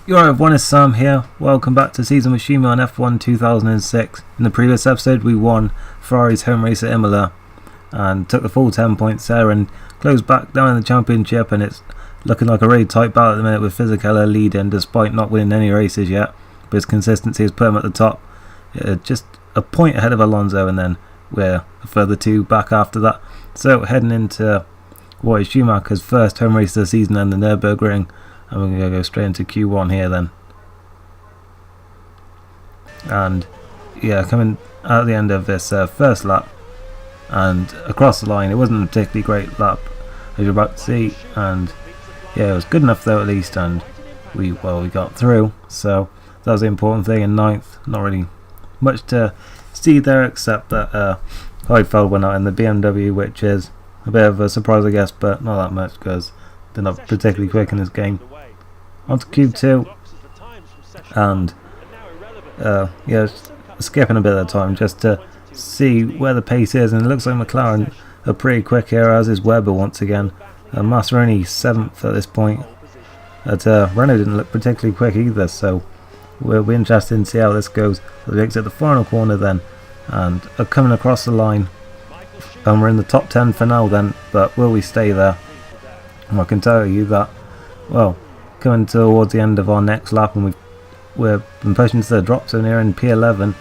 You're right, everyone, it's Sam here. Welcome back to Season with Schumi on F1 2006. In the previous episode we won Ferrari's home race at Imola and took the full 10 points there and closed back down in the championship, and it's looking like a really tight battle at the minute with Fisichella leading despite not winning any races yet, but his consistency has put him at the top, just a point ahead of Alonso, and then we're a further two back after that. So heading into what is Schumacher's first home race of the season and the Nürburgring, and we're going to go straight into Q1 here then. And yeah, coming at the end of this first lap and across the line, it wasn't a particularly great lap as you're about to see, and yeah, it was good enough though at least, and we got through, so that was the important thing. In ninth, not really much to see there except that Heidfeld went out in the BMW, which is a bit of a surprise I guess, but not that much because they're not particularly quick in this game. On to Q2, and yeah, skipping a bit of time just to see where the pace is, and it looks like McLaren are pretty quick here, as is Webber once again. Massa only 7th at this point, but Renault didn't look particularly quick either, so we'll be interested to see how this goes. We exit the final corner then, and are coming across the line, and we're in the top 10 for now then, but will we stay there? And I can tell you that, well, coming towards the end of our next lap, and we've been pushing to the drop zone here in P11.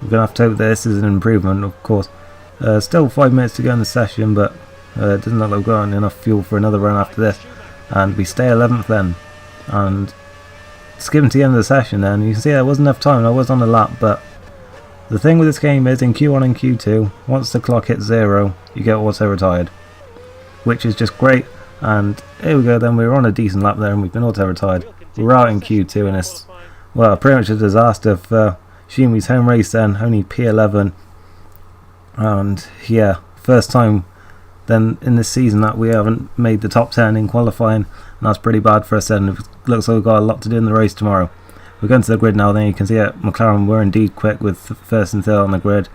We're going to have to hope that this is an improvement, of course. Still 5 minutes to go in the session, but it doesn't look like we've got enough fuel for another run after this, and we stay 11th then. And skipping to the end of the session then, you can see there wasn't enough time. I was on the lap, but the thing with this game is in Q1 and Q2, once the clock hits 0, you get auto retired, which is just great. And here we go then, we were on a decent lap there and we've been auto retired. We're out in Q2 and it's, well, pretty much a disaster for Schumi's home race then, only P11. And yeah, first time then in this season that we haven't made the top 10 in qualifying, and that's pretty bad for us then. It looks like we've got a lot to do in the race tomorrow. We're going to the grid now then, you can see that McLaren were indeed quick with first and third on the grid,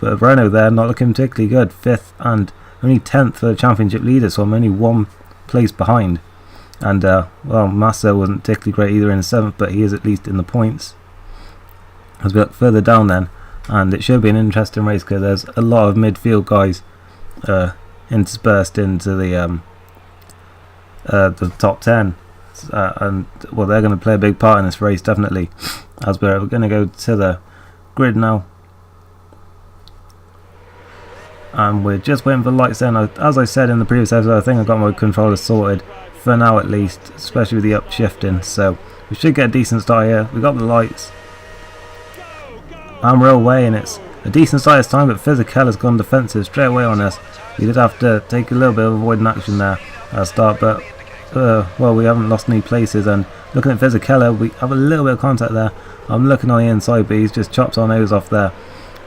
but Renault there not looking particularly good, 5th and only 10th for the championship leader, so I'm only 1 place behind. And well, Massa wasn't particularly great either in 7th, but he is at least in the points. As we look further down then, and it should be an interesting race because there's a lot of midfield guys interspersed into the top 10, and well, they're going to play a big part in this race definitely. As we're going to go to the grid now, and we're just waiting for lights then. As I said in the previous episode, I think I got my controller sorted for now at least, especially with the upshifting, so we should get a decent start here. We got the lights and we're away, and it's a decent start this time, but Fisichella's gone defensive straight away on us. We did have to take a little bit of avoiding action there at the start, but well, we haven't lost any places. And looking at Fisichella, we have a little bit of contact there. I'm looking on the inside, but he's just chopped our nose off there.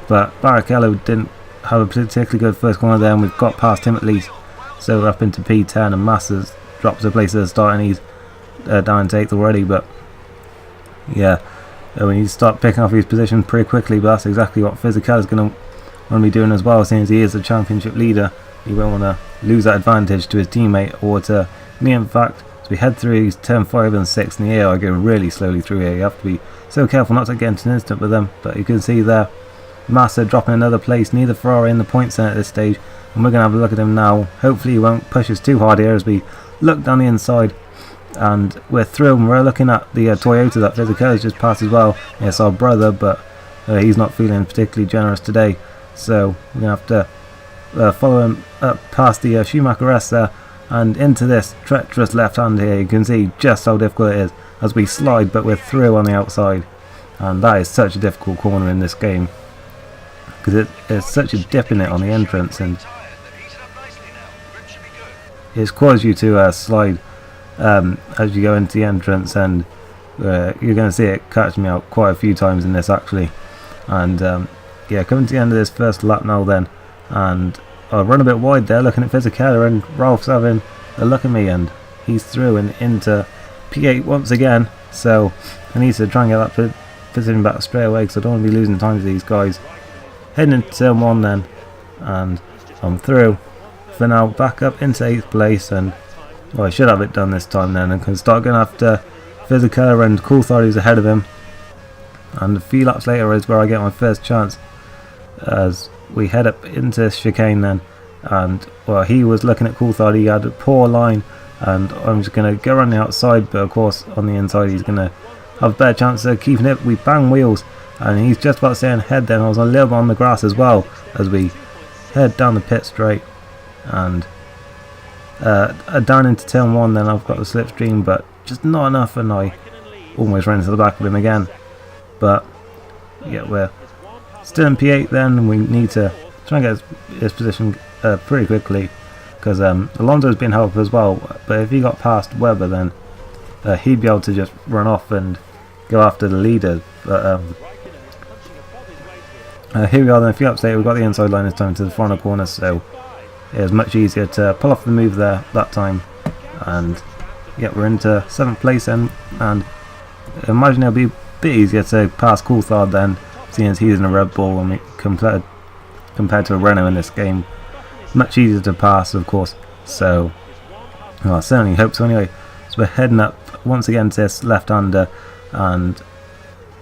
But Barrichello didn't have a particularly good first corner there, and we've got past him at least, so we're up into P10, and Massa's dropped to a place at the start and he's down to 8th already. But yeah, we need to start picking off his position pretty quickly, but that's exactly what Fisichella's going to want to be doing as well, since he is the championship leader. He won't want to lose that advantage to his teammate or to me, in fact. As we head through turn 5 and 6 in the air, I go really slowly through here. You have to be so careful not to get into an instant with them, but you can see there Massa dropping another place, neither Ferrari in the points then at this stage, and we're going to have a look at him now. Hopefully he won't push us too hard here as we look down the inside, and we're through, and we're looking at the Toyota that Fisichella's just passed as well. It's our brother, but he's not feeling particularly generous today, so we're going to have to follow him up past the Schumacher S there and into this treacherous left hand here. You can see just how difficult it is as we slide, but we're through on the outside, and that is such a difficult corner in this game because it's such a dip in it on the entrance, and it's caused you to slide as you go into the entrance, and you're going to see it catch me out quite a few times in this actually. And yeah, coming to the end of this first lap now then, and I'll run a bit wide there looking at Fisichella, and Ralph's having a look at me, and he's through and into P8 once again, so I need to try and get that position back straight away because I don't want to be losing time to these guys. Heading into turn 1 then, and I'm through for now, back up into 8th place, and well, I should have it done this time then, and can start going after Fisichella and Coulthard who's ahead of him, and a few laps later is where I get my first chance as we head up into chicane then. And well, he was looking at Coulthard, he had a poor line, and I'm just going to go around the outside, but of course on the inside he's going to have a better chance of keeping it. We bang wheels and he's just about to stay ahead then. I was a little bit on the grass as well as we head down the pit straight, and down into turn 1 then I've got the slipstream, but just not enough, and I almost ran into the back of him again. But yeah, we're still in P8 then, and we need to try and get his position pretty quickly, because Alonso's been helpful as well, but if he got past Webber then he'd be able to just run off and go after the leader. But here we are then, a few laps later. We've got the inside line this time to the final corner, so it was much easier to pull off the move there that time. And yeah, we're into 7th place then, and imagine it'll be a bit easier to pass Coulthard then, seeing as he's in a Red Bull, and compared to a Renault in this game. Much easier to pass, of course, so well, I certainly hope so anyway. So we're heading up once again to this left-hander, and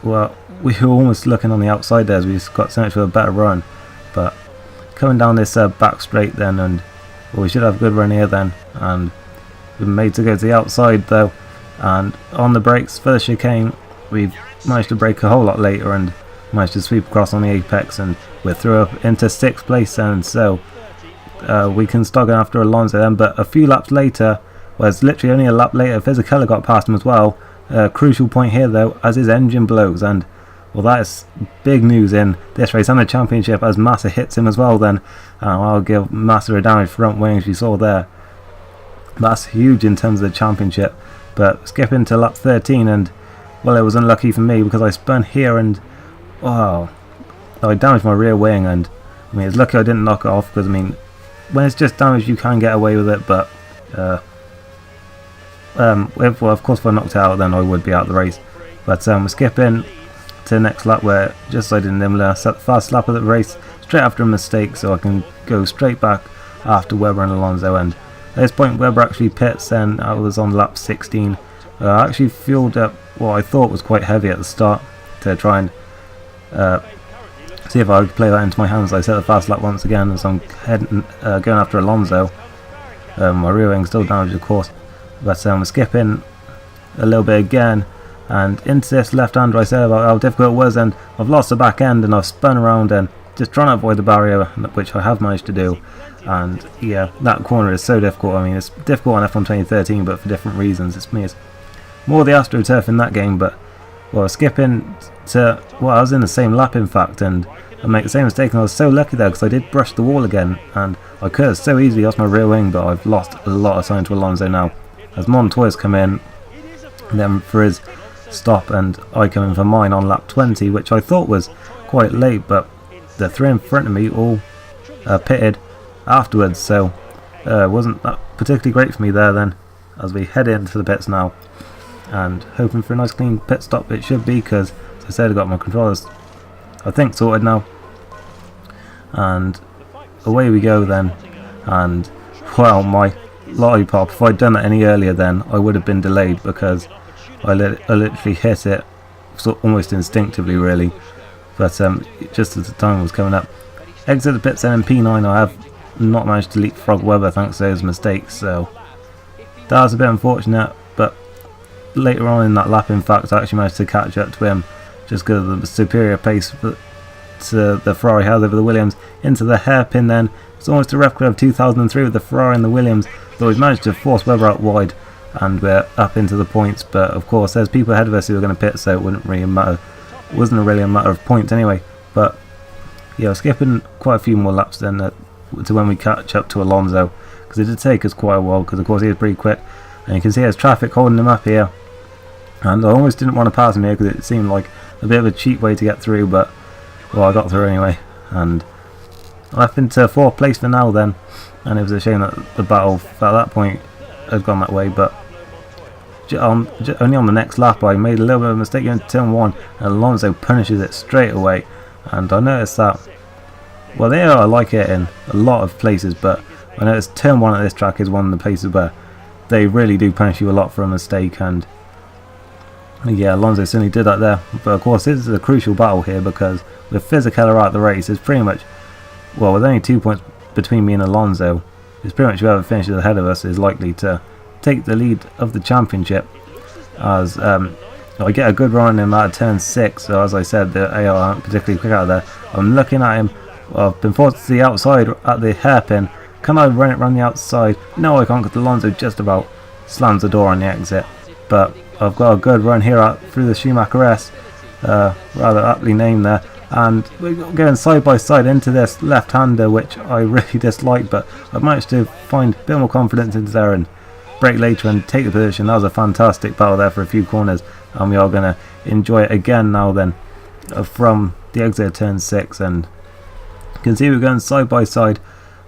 well, we were almost looking on the outside there as we got so much for a better run, but coming down this back straight then, and well, we should have a good run here then, and we're made to go to the outside though, and on the brakes for the chicane we've managed to brake a whole lot later and managed to sweep across on the apex, and we're through up into 6th place, and so we can start going after Alonso then. But a few laps later, well, it's literally only a lap later, Fisichella got past him as well. Crucial point here though, as his engine blows, and well, that is big news in this race and the championship, as Massa hits him as well then. I'll give Massa a damaged front wing, as you saw there. That's huge in terms of the championship. But skipping to lap 13, and well, it was unlucky for me because I spun here and wow, I damaged my rear wing, and I mean, it's lucky I didn't knock it off, because I mean, when it's just damaged you can get away with it, but well, of course if I knocked it out then I would be out of the race. But we're skipping to the next lap where just so I didn't limit, set the fast lap of the race straight after a mistake, so I can go straight back after Webber and Alonso. And at this point Webber actually pits, and I was on lap 16. I actually fueled up what I thought was quite heavy at the start to try and see if I would play that into my hands. I set the fast lap once again as I'm heading, going after Alonso. My rear wing still damaged, of course, but we're skipping a little bit again, and into this left-hander. I said about how difficult it was, and I've lost the back end, and I've spun around and just trying to avoid the barrier, which I have managed to do. And yeah, that corner is so difficult. I mean, it's difficult on F1 2013, but for different reasons. It's more the AstroTurf in that game, but well, skipping to, well, I was in the same lap in fact, and I make the same mistake, and I was so lucky there because I did brush the wall again, and I could have so easily lost my rear wing, but I've lost a lot of time to Alonso now as Montoya's come in then for his stop, and I come in for mine on lap 20, which I thought was quite late, but the three in front of me all pitted afterwards, so it wasn't that particularly great for me there then, as we head into the pits now, and hoping for a nice clean pit stop it should be, because as I said, I got my controllers I think sorted now, and away we go then. And well, my lollipop, if I'd done that any earlier then I would have been delayed, because I literally hit it almost instinctively really, but just as the time was coming up. Exit the pits then in P9. I have not managed to leapfrog Webber thanks to those mistakes, so that was a bit unfortunate, but later on in that lap in fact I actually managed to catch up to him, just because of the superior pace to the Ferrari has over the Williams. Into the hairpin then, it's almost a replica of 2003 with the Ferrari and the Williams, though we've managed to force Webber out wide and we're up into the points, but of course there's people ahead of us who are going to pit, so it wouldn't really matter. It wasn't really a matter of points anyway, but yeah, we're skipping quite a few more laps then to when we catch up to Alonso, because it did take us quite a while, because of course he was pretty quick, and you can see there's traffic holding him up here, and I almost didn't want to pass him here because it seemed like a bit of a cheap way to get through, but well, I got through anyway, and I'm up into 4th place for now then, and it was a shame that the battle at that point had gone that way, but only on the next lap I made a little bit of a mistake into turn 1, and Alonso punishes it straight away, and I noticed that, well, there I like it in a lot of places, but I noticed turn 1 at this track is one of the places where they really do punish you a lot for a mistake, and Yeah, Alonso certainly did that there, but of course this is a crucial battle here because with Fisichella out the race, it's pretty much, well, with only 2 points between me and Alonso, it's pretty much whoever finishes ahead of us is likely to take the lead of the championship, as I get a good run on him out of turn 6, so as I said, the AR aren't particularly quick out of there. I'm looking at him, I've been forced to the outside at the hairpin. Can I run it around the outside? No, I can't, because Alonso just about slams the door on the exit, but I've got a good run here out through the Schumacher S, rather aptly named there, and we're going side by side into this left-hander, which I really dislike, but I've managed to find a bit more confidence into there and break later and take the position. That was a fantastic battle there for a few corners, and we are going to enjoy it again now then from the exit of turn 6, and you can see we're going side by side,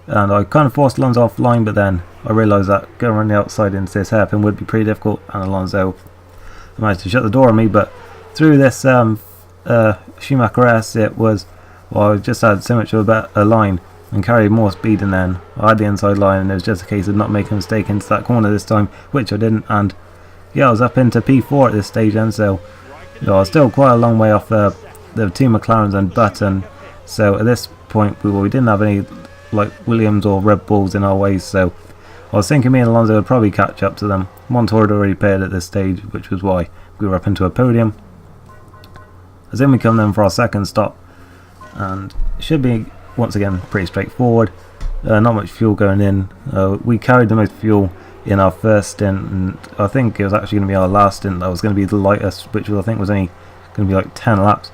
and I kind of forced Alonso offline, but then I realised that going around the outside into this hairpin would be pretty difficult, and Alonso managed to shut the door on me. But through this Schumacher S, it was, well, I just had so much of a better line and carried more speed, and then I had the inside line, and it was just a case of not making a mistake into that corner this time, which I didn't. And yeah, I was up into P4 at this stage then, so you know, I was still quite a long way off the two McLarens and Button. So at this point we didn't have any like Williams or Red Bulls in our ways, so I was thinking me and Alonso would probably catch up to them. Montour had already paired at this stage, which was why we were up into a podium. As in we come then for our second stop, and it should be once again pretty straightforward. Not much fuel going in. We carried the most fuel in our first stint, and I think it was actually going to be our last stint that was going to be the lightest, which I think was only going to be like 10 laps.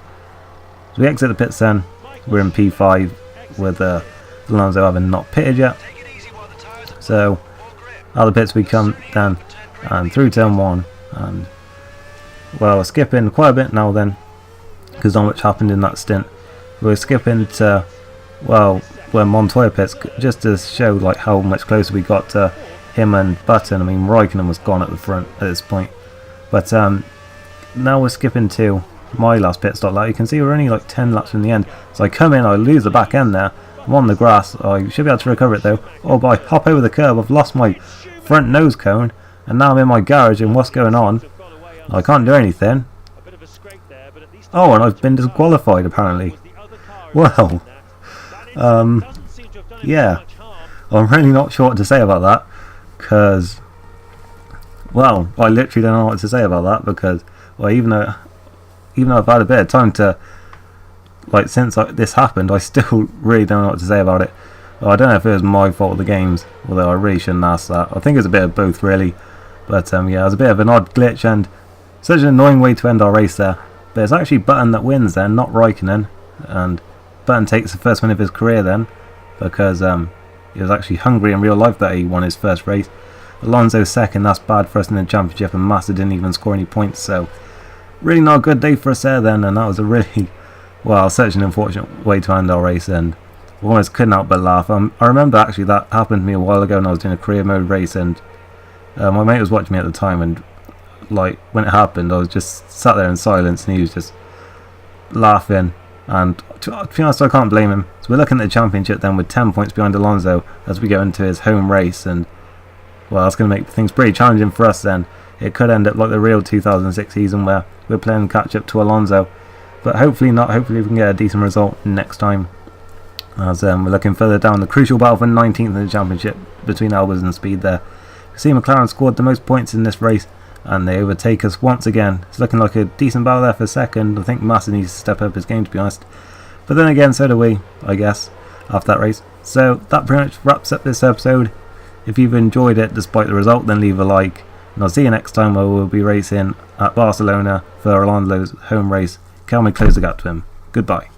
So we exit the pits then. We're in P5 with Alonso having not pitted yet. So out of the pits we come then, and through turn 1, and well, we're skipping quite a bit now then, because not much happened in that stint. We're skipping to, well, where Montoya pits, just to show like how much closer we got to him and Button. I mean, Raikkonen was gone at the front at this point, but now we're skipping to my last pit stop. Like you can see, we're only like 10 laps from the end, so I come in, I lose the back end there, I'm on the grass. I should be able to recover it though. Oh, but I hop over the curb, I've lost my front nose cone, and now I'm in my garage, and what's going on? I can't do anything. Oh, and I've been disqualified apparently. Well, yeah, I'm really not sure what to say about that, because, well, I literally don't know what to say about that, because, well, even though I've had a bit of time to, like, since this happened, I still really don't know what to say about it. I don't know if it was my fault or the game's, although I really shouldn't ask that. I think it's a bit of both really, but yeah, it was a bit of an odd glitch, and such an annoying way to end our race there. But it's actually Button that wins then, not Raikkonen, and Button takes the first win of his career then, because it was actually Hungary in real life that he won his first race. Alonso second, that's bad for us in the championship, and Massa didn't even score any points, so really not a good day for us there then, and that was a really, well, such an unfortunate way to end our race, and I almost couldn't help but laugh. I remember actually that happened to me a while ago when I was doing a career mode race, and my mate was watching me at the time, and like when it happened I was just sat there in silence, and he was just laughing, and to be honest I can't blame him. So we're looking at the championship then with 10 points behind Alonso as we go into his home race, and well, that's going to make things pretty challenging for us then. It could end up like the real 2006 season where we're playing catch up to Alonso, but hopefully not. Hopefully we can get a decent result next time, as we're looking further down the crucial battle for 19th in the championship between Albers and Speed there. You see McLaren scored the most points in this race, and they overtake us once again. It's looking like a decent battle there for second. I think Massa needs to step up his game, to be honest, but then again so do we, I guess, after that race. So that pretty much wraps up this episode. If you've enjoyed it despite the result, then leave a like, and I'll see you next time where we'll be racing at Barcelona for Alonso's home race. Can we close the gap to him? Goodbye.